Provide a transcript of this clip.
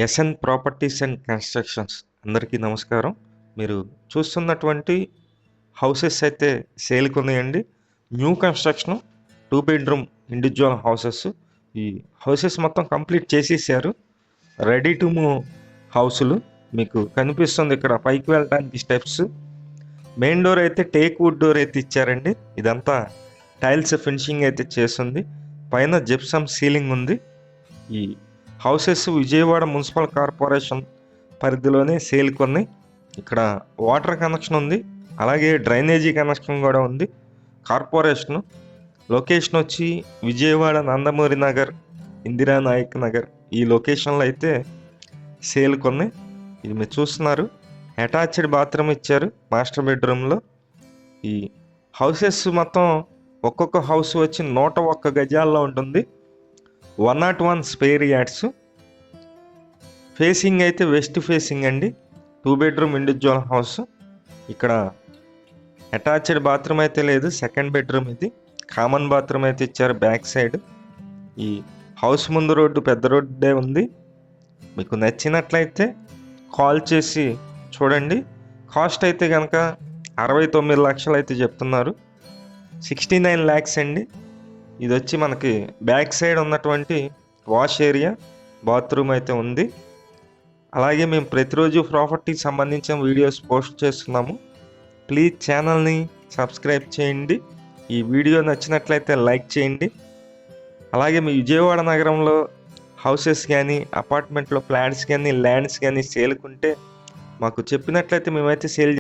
SN properties and constructions అందరికీ నమస్కారం. మీరు చూస్తున్నటువంటి హౌసెస్ అయితే సేల్కి ఉన్నాయండి. New construction 2 bedroom individual houses. ఈ హౌసెస్ మొత్తం కంప్లీట్ చేసేసారు. రెడీ టు మూవ్ హౌసులు మీకు కనిపిస్తుంది. ఇక్కడ పైకి వెళ్ళడానికి స్టెప్స్. మెయిన్ డోర్ అయితే టేక్ వుడ్ డోర్ అయితే ఇచ్చారండి. ఇదంతా టైల్స్ ఫినిషింగ్ అయితే చేస్తుంది. పైన జిప్సమ్ సీలింగ్ ఉంది. ఈ హౌసెస్ విజయవాడ మున్సిపల్ కార్పొరేషన్ పరిధిలోనే సేల్కి ఉన్నాయి. ఇక్కడ వాటర్ కనెక్షన్ ఉంది, అలాగే డ్రైనేజీ కనెక్షన్ కూడా ఉంది. కార్పొరేషన్ లొకేషన్ వచ్చి విజయవాడ నందమూరి నగర్, ఇందిరానాయక్ నగర్ ఈ లొకేషన్లో అయితే సేల్కి ఉన్నాయి. ఇది మీరు చూస్తున్నారు. అటాచ్డ్ బాత్రూమ్ ఇచ్చారు మాస్టర్ బెడ్రూమ్లో. ఈ హౌసెస్ మొత్తం ఒక్కొక్క హౌస్ వచ్చి 101 గజాల్లో ఉంటుంది. 101 స్పేర్ యార్డ్స్. ఫేసింగ్ అయితే వెస్ట్ ఫేసింగ్ అండి. 2 బెడ్రూమ్ ఇండివిజువల్ హౌస్. ఇక్కడ అటాచ్డ్ బాత్రూమ్ అయితే లేదు, సెకండ్ బెడ్రూమ్ ఇది. కామన్ బాత్రూమ్ అయితే ఇచ్చారు బ్యాక్ సైడ్. ఈ హౌస్ ముందు రోడ్డు పెద్ద రోడ్డే ఉంది. మీకు నచ్చినట్లయితే కాల్ చేసి చూడండి. కాస్ట్ అయితే కనుక 69 లక్షలు అయితే చెప్తున్నారు. 69 lakhs అండి. ఇది వచ్చి మనకి బ్యాక్ సైడ్ ఉన్నటువంటి వాష్ ఏరియా, బాత్రూమ్ అయితే ఉంది. అలాగే మేము ప్రతిరోజు ప్రాపర్టీకి సంబంధించిన వీడియోస్ పోస్ట్ చేస్తున్నాము. ప్లీజ్ ఛానల్ని సబ్స్క్రైబ్ చేయండి. ఈ వీడియో నచ్చినట్లయితే లైక్ చేయండి. అలాగే మీ విజయవాడ నగరంలో హౌసెస్ కానీ, అపార్ట్మెంట్లో ఫ్లాట్స్ కానీ, ల్యాండ్స్ కానీ సేల్కుంటే మాకు చెప్పినట్లయితే మేమైతే సేల్